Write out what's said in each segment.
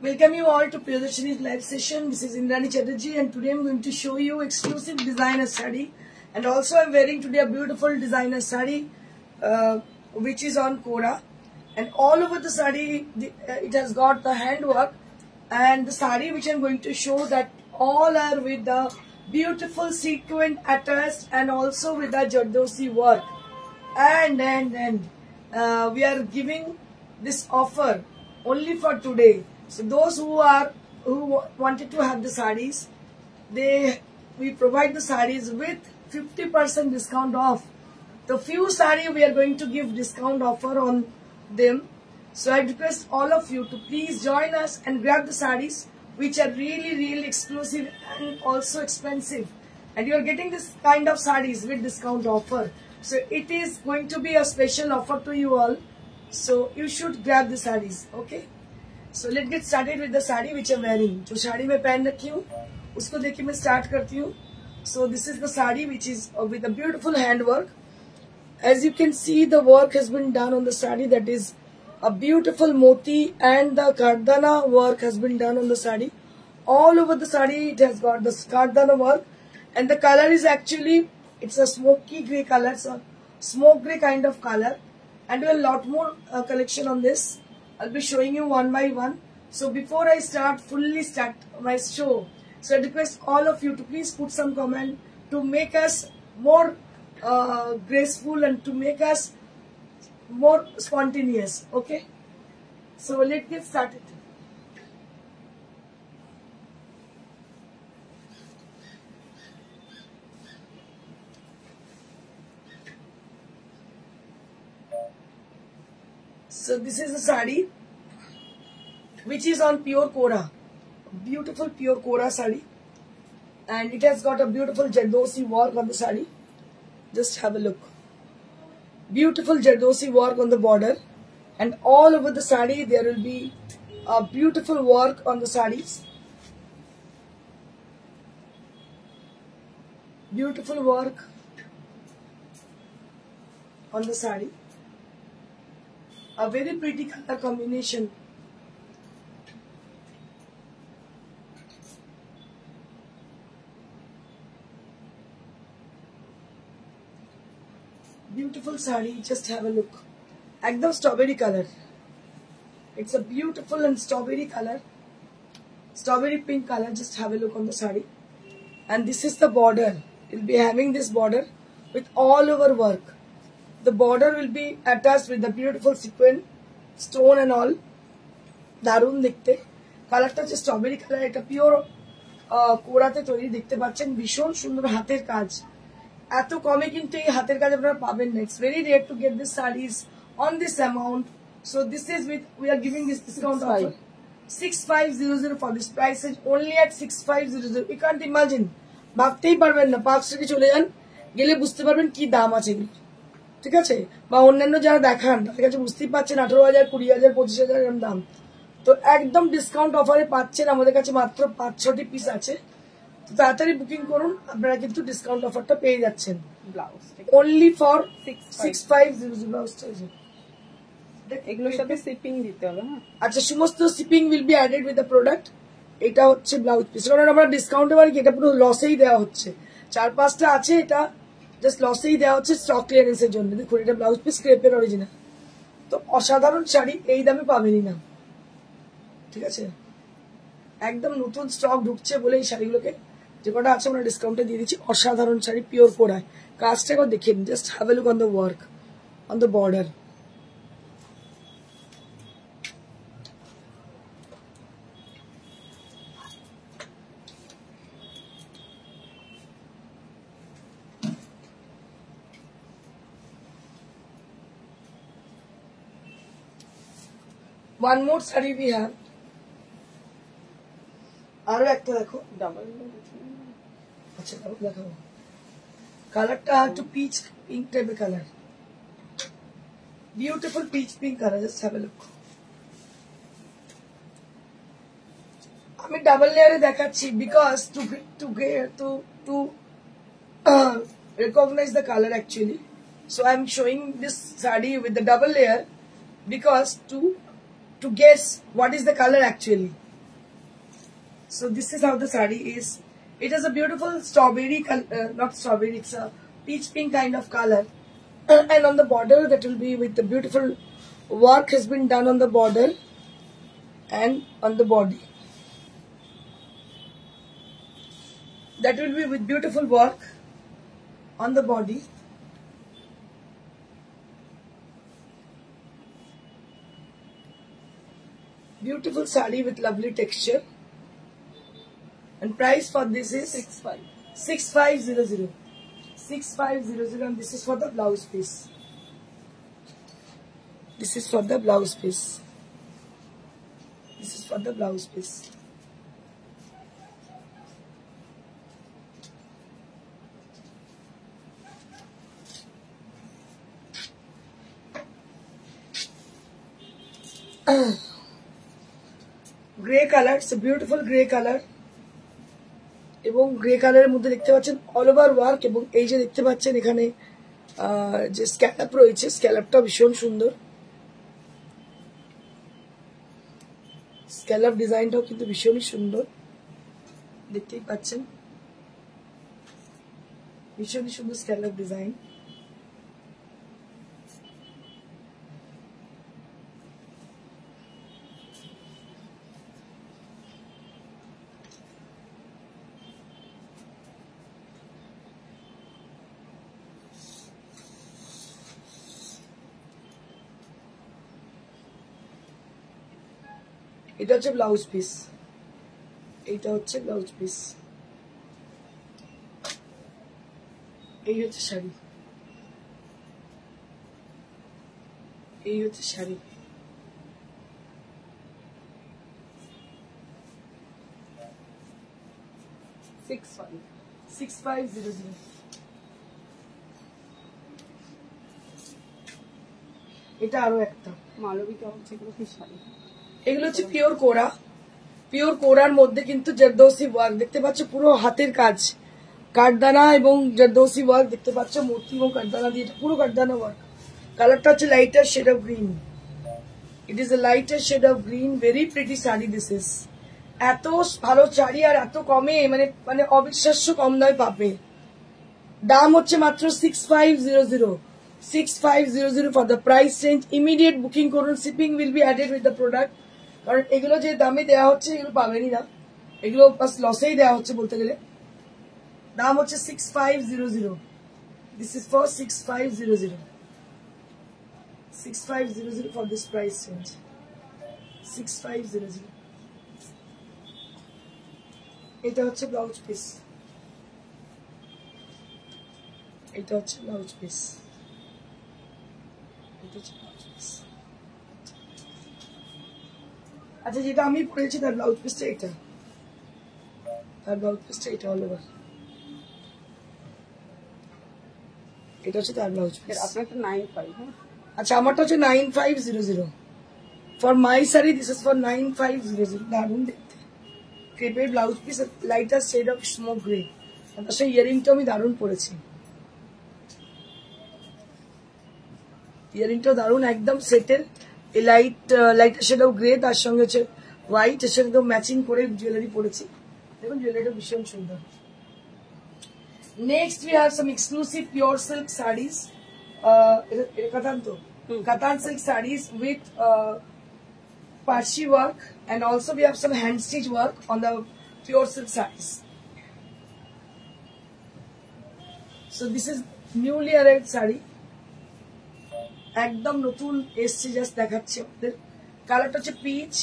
Welcome you all to Priyadashini's live session. This is Indrani Chatterjee and today I'm going to show you exclusive designer saree. And also I'm wearing today a beautiful designer saree which is on Kora. And all over the saree it has got the handwork, and the saree which I'm going to show that all are with the beautiful sequin attached and also with the Jardosi work. And we are giving this offer only for today. So those who wanted to have the sarees, we provide the sarees with 50% discount off. The few saree we are going to give discount offer on them. So I request all of you to please join us and grab the sarees which are really exclusive and also expensive. And you are getting this kind of sarees with discount offer. So it is going to be a special offer to you all. So you should grab the sarees, okay? So let's get started with the saree which I'm wearing. जो साड़ी मैं पहन रखी हूँ उसको देखिए मैं start करती हूँ. So this is the saree which is with a beautiful handwork. As you can see, the work has been done on the saree. That is a beautiful moti, and the kardana work has been done on the saree. All over the saree it has got the kardana work, and the color is actually, it's a smoky grey color, so smoke grey kind of color. And we have a lot more collection on this. I'll be showing you one by one. So before I fully start my show, so I request all of you to please put some comment to make us more graceful and to make us more spontaneous, okay? So let's get started. So this is a saree which is on pure Kora, beautiful pure Kora saree, and it has got a beautiful Jardosi work on the saree. Just have a look. Beautiful Jardosi work on the border, and all over the saree there will be a beautiful work on the sarees. Beautiful work on the saree. A very pretty color combination. Beautiful saree, just have a look. Ekdam strawberry color. It's a beautiful and strawberry color. Strawberry pink color, just have a look on the saree. And this is the border. You'll be having this border with all over work. The border will be attached with the beautiful sequin, stone and all. Darun dikhte. Color ta strawberry color, eta pure Kora te tori dikhte pacchen, bishon sundor hater kaj. এত কমে কিন্তু এই হাতের কাজ আপনারা পাবেন না. It's very rare to get this sarees on this amount. So this is with, we are giving this discount offer 6500 for this price is only at 6500. You can't imagine. ভাবতেই পারবেন না. পাঁচ থেকে চলে যান, গেলে বুঝতে পারবেন কি দাম আছে এগুলো. ঠিক আছে? বা অন্যান্য যারা দেখান তাদের কাছে বুঝতেই পাচ্ছেন 18000, 20000, 25000 এরকম দাম. তো একদম ডিসকাউন্ট অফারে পাচ্ছেন. আমাদের কাছে মাত্র 5-6টি পিস আছে. তাড়াতাড়ি বুকিং করুন, আপনারা কিন্তু ডিসকাউন্ট অফারটা পেয়ে যাচ্ছেন. ব্লাউজ only for 6500 ব্লাউজ চাইছে. এগুলোর সাথে শিপিং দিতে হবে না? আচ্ছা, সমস্ত shipping will be added with the product. এটা হচ্ছে ব্লাউজ পিস. কারণ আমরা ডিসকাউন্টে মানে কি, এটা পুরো লসেই দেওয়া হচ্ছে. 4-5টা আছে, এটা জাস্ট লসেই দেওয়া হচ্ছে স্টক ক্লিয়ারেন্সের জন্য. দেখুন, এটা ব্লাউজ পিস ক্রেপের অরিজিনাল. তো অসাধারণ শাড়ি এই দামে পাবেনই না. ঠিক আছে? একদম নতুন স্টক ঢুকছে বলে এই শাড়িগুলোকে যে কটা আছে আমরা ডিসকাউন্টে দিয়ে দিচ্ছি. অসাধারণ শাড়ি, পিওর কোরায়. কাজটাকেও দেখেন, just have a look on the work on the border. One more saree we have. আরো একটা দেখো, ডাবল. আচ্ছা ডাবল দেখাবো. কালারটা একটু পিচ পিঙ্ক টাইপের colour. Beautiful peach pink colour. Just have a look. আমি ডাবল লেয়ারে দেখাচ্ছি because to recognize the color actually. So I am showing this saree with the double layer because to guess what is the color actually. So this is how the sari is. It has a beautiful strawberry not strawberry, it's a peach pink kind of color. And on the border, that will be with the beautiful work has been done on the border and on the body. That will be with beautiful work on the body. Beautiful sari with lovely texture. And price for this is 6500. 6500, and this is for the blouse piece. This is for the blouse piece. This is for the blouse piece. Grey color, it's a beautiful grey color. এবং grey কালারের মধ্যে দেখতে পাচ্ছেন all over work, এবং এই যে দেখতে পাচ্ছেন এখানে যে স্ক্যালপ রয়েছে, স্ক্যালপটা ভীষণ সুন্দর। স্ক্যালপ ডিজাইনটাও কিন্তু ভীষণই সুন্দর, দেখতেই পাচ্ছেন ভীষণই সুন্দর স্ক্যালপ ডিজাইন। এটা হচ্ছে ব্লাউজ পিস, এইটা হচ্ছে ব্লাউজ পিস, এই হচ্ছে শাড়ি, এই হচ্ছে শাড়ি। $6500। এটা আরো একটা মালবিকা হচ্ছে এগুলো কি শাড়ি, এগুলো হচ্ছে পিওর কোরা। পিওর কোরার মধ্যে কিন্তু জারদৌসি ওয়ার্ক দেখতে পাচ্ছ, পুরো হাতের কাজ, কাঠদানা এবং জারদৌসি ওয়ার্ক দেখতে পাচ্ছ, মোতি এবং কাঠদানা দিয়ে পুরো কাঠদানা ওয়ার্ক। কালারটা হচ্ছে lighter shade of green. It is a lighter shade of green, very pretty sari this is. এত ভালো শাড়ি আর এত কমে, মানে অবিশ্বাস্য কম দামে পাবে। দাম হচ্ছে মাত্র 6500। 6500 for the price range. Immediate booking করুন, shipping will be added with the product. কারণ এগুলো যে দামে দেওয়া হচ্ছে এগুলো পাবেনই না, এগুলো বাস লসেই দেওয়া হচ্ছে বলতে গেলে। দাম হচ্ছে 6500। This is for 6500। 6500 for this price range. 6500। এটা হচ্ছে ব্লাউজ পিস, এটা হচ্ছে ব্লাউজ পিস, এটা হচ্ছে ব্লাউজ পিস। আচ্ছা, যেটা আমি পরেছি তার ব্লাউজ পিসটা এটা, তার ব্লাউজ পিসটা এটা অল ওভার, এটা হচ্ছে তার ব্লাউজ পিস। আপনারটা 95। হ্যাঁ, আচ্ছা, আমারটা হচ্ছে 9500 for my sari. This is for 9500। দারুণ দেখতে, ক্রেপের blouse piece, lighter shade of smoke grey. তার সাথে ইয়ারিংটা আমি দারুণ পরেছি, ইয়ারিংটা দারুণ, একদম সেটের লাইটার শেড অফ গ্রে, তার সঙ্গে হচ্ছে হোয়াইট, এর সাথে ম্যাচিং করে জুয়েলারি পরেছি। দেখুন জুয়েলারিটা ভীষণ সুন্দর। Next we have some exclusive pure silk saris. Katan silk sarees with Parsi work, and also we have some hand stitch work on the pure silk sarees. So this is newly arrived saree, একদম নতুন এসছে, just দেখাচ্ছি আপনাদের। কালারটা হচ্ছে pitch,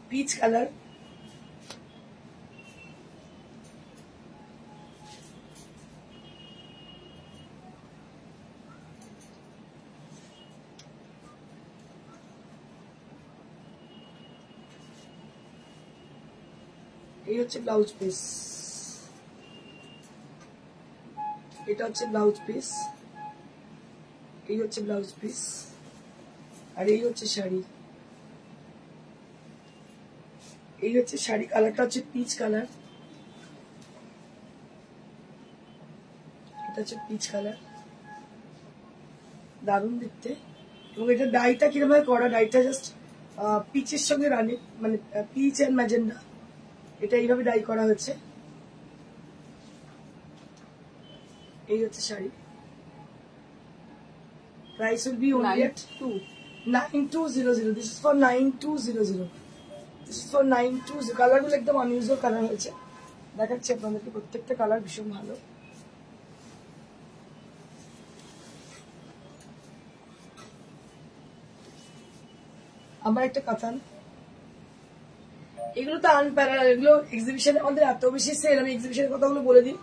peach colour. এই হচ্ছে blouse piece, এটা হচ্ছে ব্লাউজ পিস, এই হচ্ছে ব্লাউজ পিস, আর এই হচ্ছে শাড়ি। এই হচ্ছে শাড়ি, কালারটা হচ্ছে পিচ কালার, এটা হচ্ছে পিচ কালার, দারুণ দেখতে। এবং এটা ডাইটা কিরকম ভাবে করা, ডাইটা জাস্ট পিচের সঙ্গে রানী, মানে পিচ এন্ড ম্যাজেন্ডা, এটা এইভাবে ডাই করা হয়েছে। এই হচ্ছে sari. Price will be only at 9200। This is for 9200। This is for 920। কালারগুলো একদম আনইউজুয়াল কালার হয়েছে, দেখাচ্ছি আপনাদেরকে। প্রত্যেকটা কালার ভীষণ ভালো। আমার একটা কাতান, এগুলো তো আনপ্যারাল, এগুলো এক্সিবিশনে আমাদের এত বেশি সেল। আমি এক্সিবিশনের কথাগুলো বলে দিই।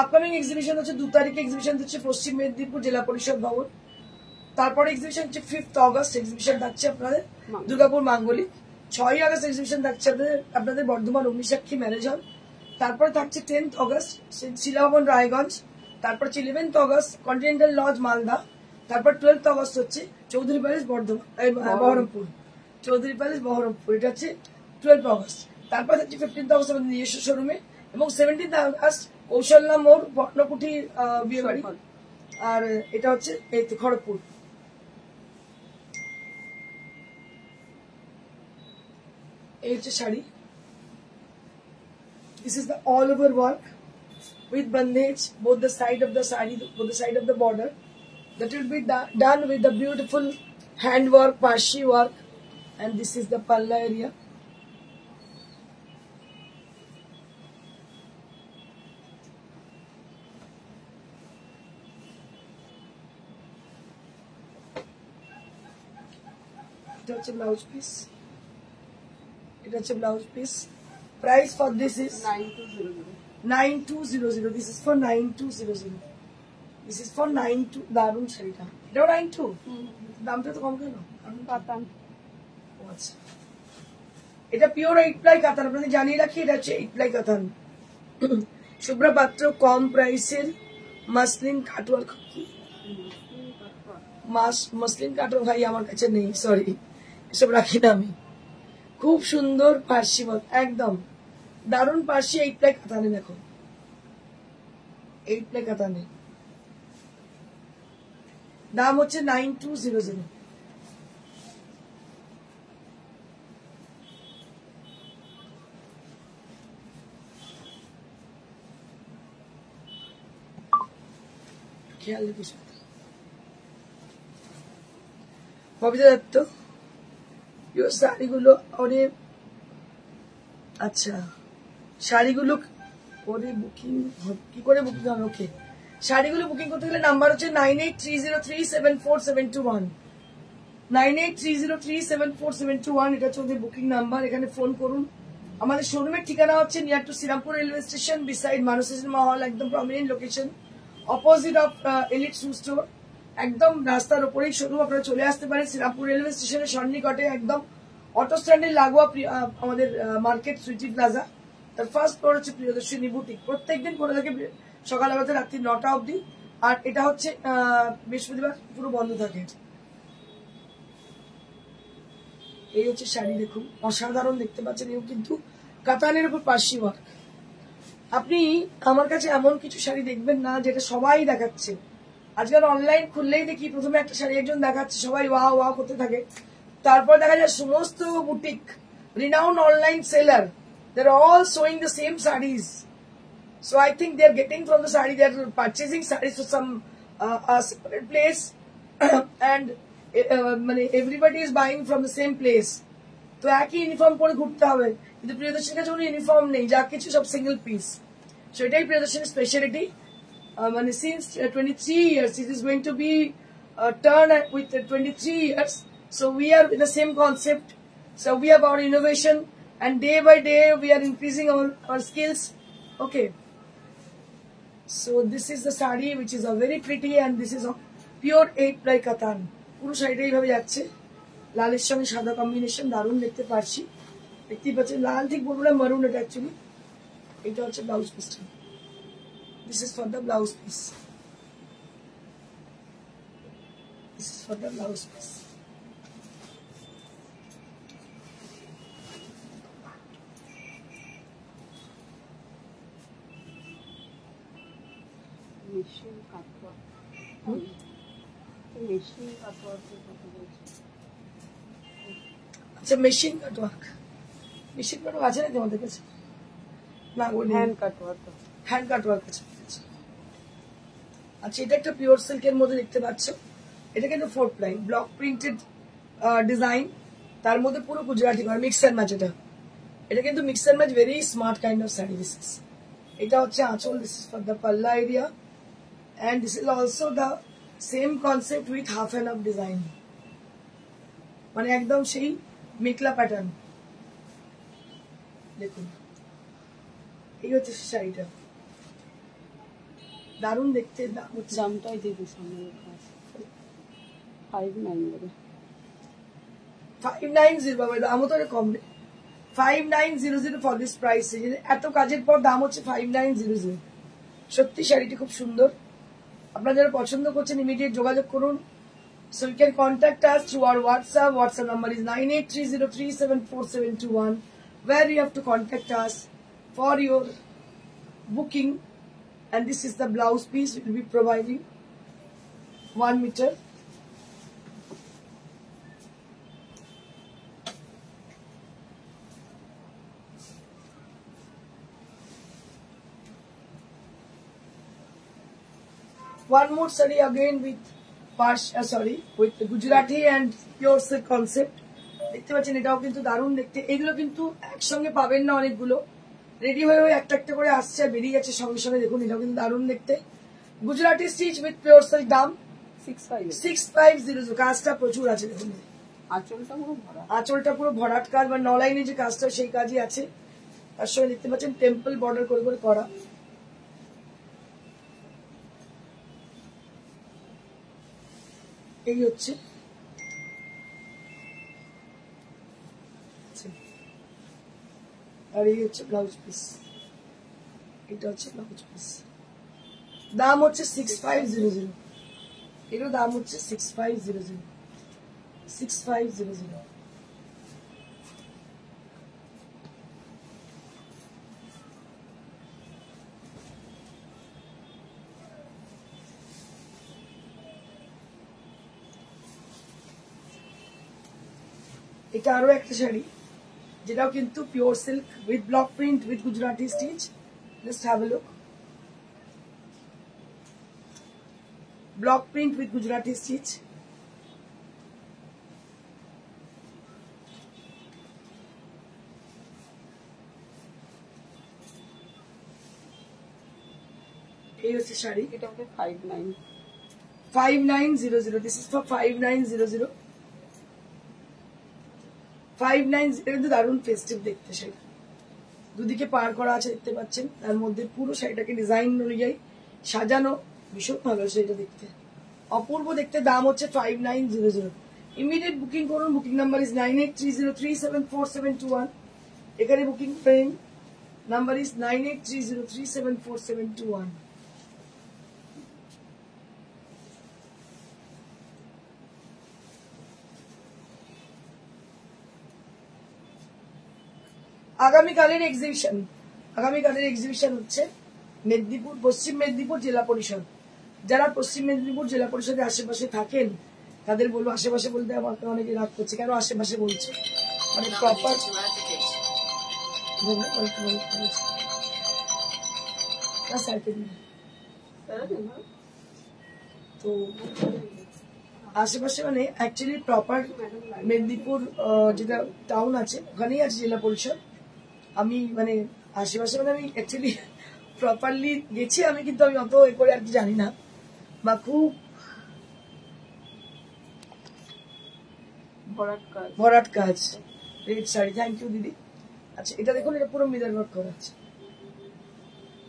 আপকামিং এক্সিবিশন হচ্ছে 2 তারিখে, এক্সিবিশন হচ্ছে পশ্চিম মেদিনীপুর জেলা পরিষদ ভবন। তারপরে এক্সিবিশন হচ্ছে 5th অগস্ট, এক্সিবিশন থাকছে আপনাদের দুর্গাপুর মাঙ্গলি। 6ই আগস্ট এক্সিবিশন থাকছে আপনাদের বর্ধমান অগ্নিসাক্ষী ম্যারেজ হল। তারপরে থাকছে 10th অগস্ট শিলাভবন রায়গঞ্জ। তারপর 11th August continental lodge Malda. তারপর 12th অগস্ট হচ্ছে চৌধুরী প্যালেস বহরমপুর। চৌধুরী প্যালেস বহরমপুর, এটা হচ্ছে 12th অগস্ট। তারপর হচ্ছে 15th অগস্ট আমাদের নিজস্ব শোরুমে, এবং 17th অগস্ট কৌশল্যা মোড় বর্ণকুঠি বিয়ে বাড়ি। আর এটা হচ্ছে এই খড়গপুর। এই হচ্ছে sari. This is the all over work with bandage, both the side of the sari, both the side of the border. That will be done with the beautiful handwork, pashi work, and this is the palla area. It has a blouse piece. It has a blouse piece. Price for this is 9200। This is for 9200। This is for 92। দারুন শাড়িটা, এটাও 92। দামটা তো কম কেন? কাতান। আচ্ছা, এটা pure 8 ply কাতান, আপনাদের জানিয়ে রাখি। এটা হচ্ছে 8 প্লাই কাতান। শুভ্রা পাত্র কম প্রাইসের মাসলিন কাটওয়ার্ক। মাসলিন কাটওয়ার্ক ভাই আমার কাছে নেই, সরি, এসব রাখি না আমি। খুব সুন্দর পার্সি ওয়ার্ক, একদম দারুণ পার্সি। 8 প্লাই কাতানে, দেখো 8 প্লাই কাতানে। দাম হচ্ছে 9200। খেয়াল রাখিস ববিতা দত্ত। শাড়িগুলো অনেক আচ্ছা, শাড়িগুলো করে বুকিং কি করে বুকিং হবে? ওকে, শাড়িগুলো বুকিং করতে গেলে নাম্বার হচ্ছে 9830374721। 9830374721, এটা হচ্ছে ওদের বুকিং নাম্বার। এখানে ফোন করুন। আমাদের শোরুমের ঠিকানা হচ্ছে near to Shrirampur railway station, beside Manas cinema hall, একদম prominent location, opposite of elite shoe store. একদম রাস্তার উপরেই শোরুম, আপনারা চলে আসতে পারেন শ্রীরামপুর রেলওয়ে স্টেশনের সন্নিকটে, একদম অটো স্ট্যান্ডের লাগোয়া আমাদের মার্কেট সুইটি প্লাজা। তার ফার্স্ট ফ্লোর হচ্ছে প্রিয়দর্শিনী বুটিক। প্রত্যেকদিন খোলা থাকে সকাল 11 রাত্রি 9টা অবধি। আর এটা হচ্ছে বৃহস্পতিবার পুরো বন্ধ থাকে। এই হচ্ছে শাড়ি, দেখুন অসাধারণ দেখতে পাচ্ছেন। এও কিন্তু কাতানের উপর পার্সি ওয়ার্ক। আপনি আমার কাছে এমন কিছু শাড়ি দেখবেন না যেটা সবাই দেখাচ্ছে। আজকাল অনলাইন খুললেই দেখি প্রথমে একটা শাড়ি একজন দেখাচ্ছে, সবাই ওয়াও ওয়াও করতে থাকে। তারপর দেখা যায় সমস্ত boutique, renowned online seller, they're all showing the same sarees. So I think they're getting from the saree, they're purchasing sarees to some separate place and everybody is buying from the same place. তো একই uniform পরে ঘুরতে হবে, কিন্তু প্রিয়দর্শনের কাছে কোনো uniform নেই, যা কিছু সব সিঙ্গেল পিস। সো এটাই প্রিয়দর্শনের speciality. Since 23 years, it is going to be turn with 23 years. So we are in the same concept. So we have our innovation, and day by day we are increasing our skills. Okay. So this is the sari, which is a very pretty, and this is a pure 8 ply katan. পুরো শাড়িটা এইভাবে যাচ্ছে, লালের সঙ্গে সাদা combination, দারুণ দেখতে পাচ্ছি। দেখতেই পাচ্ছেন, লাল ঠিক বলবো না, মারুন এটা অ্যাকচুয়ালি। এটা হচ্ছে ব্লাউজ পিসটা। This is for the blouse piece. This is for the blouse piece. Machine cutwork, machine কাটওয়ার্কের কথা বলছি। আচ্ছা মেশিন কাটওয়ার্ক আছে না তোমাদের কাছে? না বলি হ্যান্ড কাট ওয়ার্ক। হ্যান্ড কাটওয়ার্ক আছে। আচ্ছা এটা একটা পিওর সিল্কের মধ্যে দেখতে পাচ্ছ, এটা কিন্তু 4 প্লাই ব্লক প্রিন্টেড ডিজাইন, তার মধ্যে পুরো গুজরাটি করা মিক্স এন্ড ম্যাচ। এটা কিন্তু mix and match, very smart kind of sari this is. এটা হচ্ছে আঁচল, দিস ইজ ফর দ্য পাল্লা area and this is also the same concept with half and half design, মানে একদম সেই মেখলা প্যাটার্ন। দেখুন এই হচ্ছে শাড়িটা, দারুণ দেখতে। দাম হচ্ছে দামটাই দিদি সামনে লেখা আছে 590 590 বাবা, দামও তো কম নেই। 5900 ফর দিস প্রাইস। এত কাজের পর দাম হচ্ছে 5900। সত্যি শাড়িটি খুব সুন্দর। আপনারা যারা পছন্দ করছেন ইমিডিয়েট যোগাযোগ করুন। So you can contact us through our WhatsApp. WhatsApp number is 9830374721, where you have to contact us for your booking. And this is the blouse piece we will be providing, 1 meter. One more saree again with with the Gujarati and pure silk concept. দেখতে পাচ্ছেন এটাও কিন্তু দারুণ দেখতে। এগুলো কিন্তু একসঙ্গে পাবেন না, অনেকগুলো রেডি হয়ে একটা একটা করে আসছে আর বেরিয়ে যাচ্ছে সঙ্গে সঙ্গে। দেখুন এটাও কিন্তু দারুণ দেখতে, Gujarati stitch with pure silk. দাম 6500। কাজটা প্রচুর আছে দেখুন, আঁচলটা পুরো ভরাট কাজ, বা নলাইনে যে কাজটা সেই কাজই আছে। তার সঙ্গে দেখতে পাচ্ছেন টেম্পল বর্ডার করে করে করা। এই হচ্ছে আর এই হচ্ছে ব্লাউজ পিস। এটা হচ্ছে ব্লাউজ পিস। দাম হচ্ছে 6500। এরও দাম হচ্ছে 6500। 6500। এটা আরো একটা শাড়ি যেটাও কিন্তু pure silk with block print with Gujarati stitch. Just have a look, block print with Gujarati stitch. এই হচ্ছে শাড়ি, এটা হবে 5900। This is for 5900। 590 কিন্তু দারুণ ফেস্টিভ দেখতে শাড়ি, দুদিকে পার করা আছে দেখতে পাচ্ছেন। তার মধ্যে পুরো শাড়িটাকে ডিজাইন অনুযায়ী সাজানো, ভীষণ ভালো শাড়িটা দেখতে, অপূর্ব দেখতে। দাম হচ্ছে 5900। ইমিডিয়েট বুকিং করুন। Booking number is 9830374721। এখানে বুকিং করেন, নাম্বার ইজ 9830374721। আগামীকালের এক্সিবিশন হচ্ছে মেদিনীপুর, পশ্চিম মেদিনীপুর জেলা পরিষদ। যারা পশ্চিম মেদিনীপুর জেলা পরিষদের আশেপাশে থাকেন তাদের বলবো, আশেপাশে বলতে আমাকে অনেকে রাগ করছে, কেন আশেপাশে বলছে, মানে প্রপার তো আশেপাশে মানে অ্যাকচুয়ালি প্রপার মেদিনীপুর যেটা টাউন আছে ওখানেই আছে জেলা পরিষদ। আমি মানে আশেপাশে মানে আমি অ্যাকচুয়ালি প্রপারলি গেছি আমি, কিন্তু আমি অত এ করে আর কি জানি না, বা খুব ভরাট কাজ। রেড শাড়ি, থ্যাংক ইউ দিদি। আচ্ছা এটা দেখুন, এটা পুরো মিরর ওয়ার্ক করা আছে,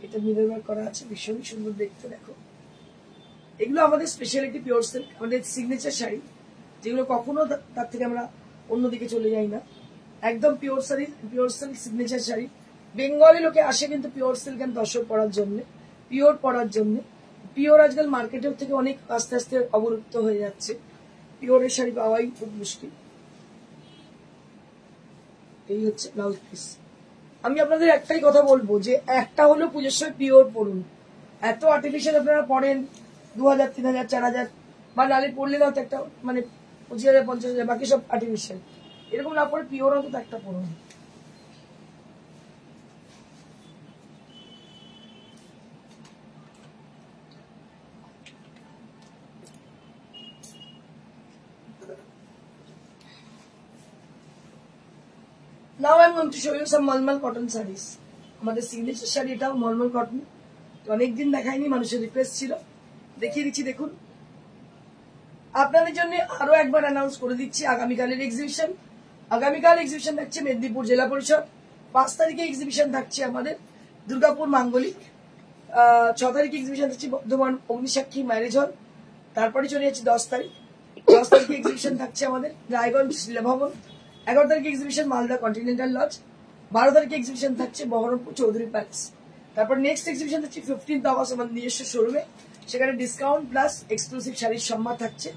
এটা মিরর ওয়ার্ক করা আছে, ভীষণ সুন্দর দেখতে। দেখো এগুলো আমাদের স্পেশালিটি পিওর সিল্ক, আমাদের সিগনেচার শাড়ি, যেগুলো কখনো তার থেকে আমরা অন্যদিকে চলে যাই না। একদম pure sari, pure silk signature sari. Bengali লোকে আসে কিন্তু পিওর সিল্ক এন্ড তসর পরার জন্য, পিওর পরার জন্য। পিওর আজকাল মার্কেটের থেকে অনেক আস্তে আস্তে অবলুপ্ত হয়ে যাচ্ছে, পিওরের শাড়ি পাওয়াই খুব মুশকিল। এই হচ্ছে ব্লাউজ পিস। আমি আপনাদের একটাই কথা বলবো যে একটা হলো পুজোর সময় পিওর পরুন। এত আর্টিফিশিয়াল আপনারা পড়েন 2000, 3000, 4000, বা নালে পড়লে না তো একটা মানে 25,000, 50,000, বাকি সব আর্টিফিশিয়াল। এরকম না পরে পিওর অন্তত একটা পরুন। Now I'm going to show you some mulmul cotton saris. আমাদের সিগনেচার শাড়ি এটাও মলমল কটন, অনেকদিন দেখায়নি, মানুষের রিকোয়েস্ট ছিল, দেখিয়ে দিচ্ছি। দেখুন, আপনাদের জন্য আরো একবার অ্যানাউন্স করে দিচ্ছি আগামীকালের এক্সিবিশন। আগামীকাল এক্সিবিশন থাকছে মেদিনীপুর জেলা পরিষদ, 5 তারিখে এক্সিবিশন থাকছে আমাদের দুর্গাপুর মাঙ্গলিক, 6 তারিখে এক্সিবিশন থাকছে বর্ধমান অগ্নিসাক্ষী ম্যারেজ হল, তারপরে চলে যাচ্ছে 10 তারিখ। 10 তারিখে এক্সিবিশন থাকছে আমাদের রায়গঞ্জ শিলা ভবন, 11 তারিখে এক্সিবিশন মালদা কন্টিনেন্টাল লজ, 12 তারিখে এক্সিবিশন থাকছে বহরমপুর চৌধুরী প্যালেস। তারপর নেক্সট এক্সিবিশন থাকছে 15 আগস্ট আমাদের নিজস্ব শোরুমে, সেখানে ডিসকাউন্ট প্লাস এক্সক্লুসিভ শাড়ির সম্মান থাকছে।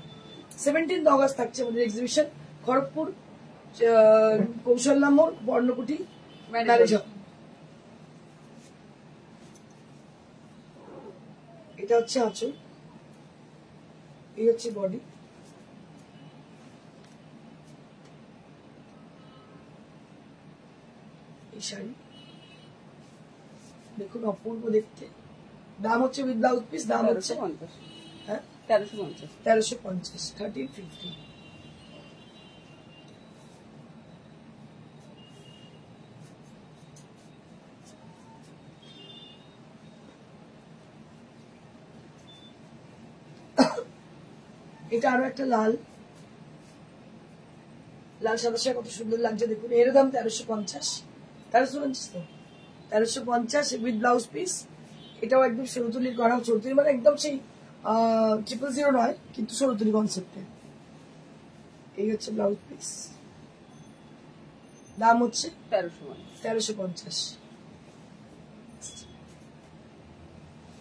17 আগস্ট থাকছে আমাদের এক্সিবিশন খড়গপুর কৌশল্যা মোড় বর্ণকুটি ম্যারেজ হল। এটা হচ্ছে আঁচল, এই হচ্ছে বডি, এই শাড়ি দেখুন অপূর্ব দেখতে। দাম হচ্ছে উইথ ব্লাউজ পিস, দাম হচ্ছে 1350, 1350। এটা আরো একটা লাল লাল সাদা সাদা কত সুন্দর লাগছে দেখুন, এর দাম 1350, 1350 তো 1350 উইথ ব্লাউজ পিস। এটাও একদম সরুতুলির করা, সরুতুলি মানে একদম সেই 000 নয়, কিন্তু সরুতুলি কনসেপ্টে। এই হচ্ছে ব্লাউজ পিস, দাম হচ্ছে 1350।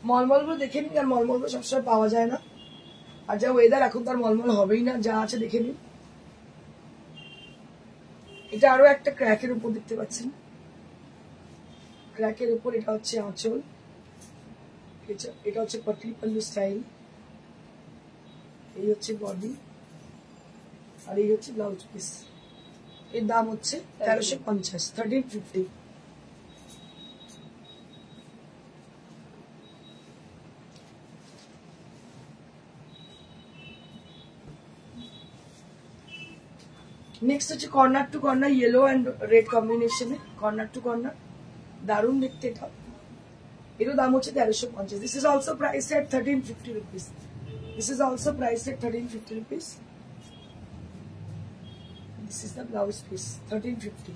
মলমল গুলো দেখে নিন, আর মলমল গুলো সবসময় পাওয়া যায় না, আর যা ওয়েদার এখন তার মলমল হবেই না, যা আছে দেখে নিন। এটা আরো একটা ক্র্যাকের উপর দেখতে পাচ্ছেন, ক্র্যাকের উপর। এটা হচ্ছে আঁচল, এটা হচ্ছে পাটলি পাল্লু স্টাইল, এই হচ্ছে বডি, আর এই হচ্ছে ব্লাউজ পিস। এর দাম হচ্ছে 1350, 1350। নেক্সট হচ্ছে corner to corner, yellow and red কম্বিনেশনে কর্নার টু কর্নার, দারুণ দেখতে এটা। এরও দাম হচ্ছে 1350। This is also price at 1350 rupees. This is also price at 1350 rupees. This is the blouse piece, 1350।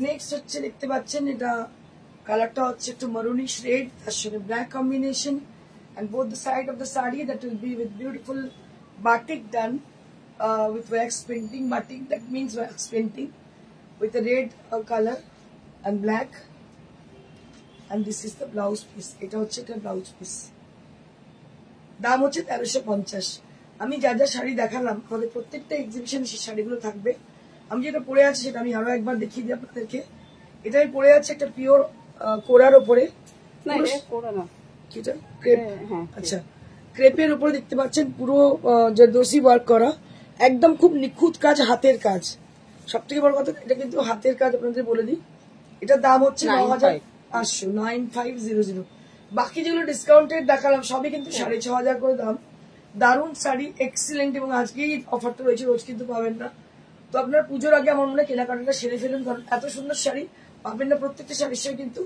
Next হচ্ছে দেখতে পাচ্ছেন, এটা কালারটা হচ্ছে একটু মারুনিশ রেড, তার সঙ্গে black combination, and both the side of the sari that will be with beautiful batik done with wax painting. Batik, that means wax painting with a red color and black, and this is the blouse piece. এটা হচ্ছে একটা blouse piece, দাম হচ্ছে 1350। আমি যা যা শাড়ি দেখালাম আমাদের প্রত্যেকটা এক্সিবিশনে সেই শাড়িগুলো থাকবে। আমি যেটা পরে আছি সেটা আমি আরো একবার দেখিয়ে দিই আপনাদেরকে। এটা আমি পরে আছি একটা পিওর কোরার ওপরে, আচ্ছা ক্রেপের উপরে দেখতে পাচ্ছেন, পুরো জারদোসি ওয়ার্ক করা, একদম খুব নিখুঁত কাজ, হাতের কাজ। সব থেকে বড় কথা, এটা কিন্তু হাতের কাজ, আপনাদের বলে দিই। এটার দাম হচ্ছে 9500, 9500। বাকি যেগুলো ডিসকাউন্টেড দেখালাম সবই কিন্তু 6500 করে দাম। দারুণ শাড়ি, এক্সিলেন্ট, এবং আজকেই অফারটা রয়েছে, রোজ কিন্তু পাবেন না। তো আপনার পুজোর আগে আমার মনে হয় কেনাকাটাটা সেরে ফেলুন, কারণ এত সুন্দর শাড়ি পাবেন না প্রত্যেকটা শাড়ির সঙ্গে। কিন্তু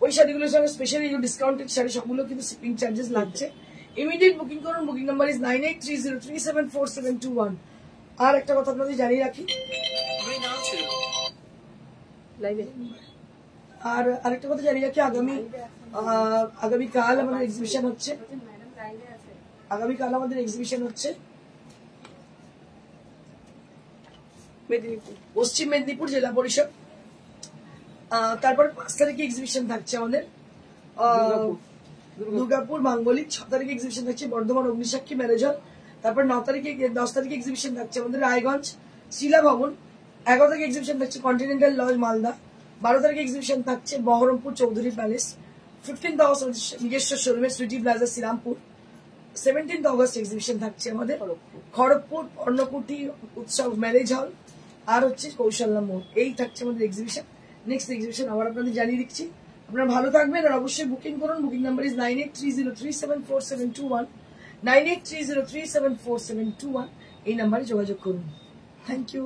ওই শাড়িগুলোর সঙ্গে স্পেশালি ডিসকাউন্টেড শাড়ি সবগুলো কিন্তু শিপিং চার্জেস লাগছে। ইমিডিয়েট বুকিং করুন, বুকিং নাম্বার ইজ 9830374721। আর একটা কথা আপনাদের জানিয়ে রাখি, আর আরেকটা কথা জানিয়ে রাখি, আগামীকাল আমাদের এক্সিবিশন হচ্ছে, পশ্চিম মেদিনীপুর জেলা পরিষদ। তারপর 5 তারিখে এক্সিবিশন থাকছে আমাদের দুর্গাপুর মাঙ্গলিক, 6 তারিখে এক্সিবিশন থাকছে বর্ধমান অগ্নিসাক্ষী ম্যারেজ হল, তারপর 10 তারিখে এক্সিবিশন থাকছে আমাদের রায়গঞ্জ শিলা ভবন, 11 তারিখে এক্সিবিশন থাকছে কন্টিনেন্টাল লজ মালদা, 12 তারিখে এক্সিবিশন থাকছে Baharampur Chowdhury palace, 15th August নিজস্ব শোরুমে Sweety Plaza Srirampur, 17th August exhibition থাকছে আমাদের খড়গপুর পর্ণকুটি উৎসব ম্যারেজ হল, আর হচ্ছে কৌশল্যা মোড়। এই থাকছে আমাদের এক্সিবিশন। নেক্সট এক্সিবিশন আবার আপনাদের জানিয়ে দিচ্ছি। আপনারা ভালো থাকবেন আর অবশ্যই বুকিং করুন। Booking number is 9830374721, 9830374721। এই নাম্বারে যোগাযোগ করুন। Thank you.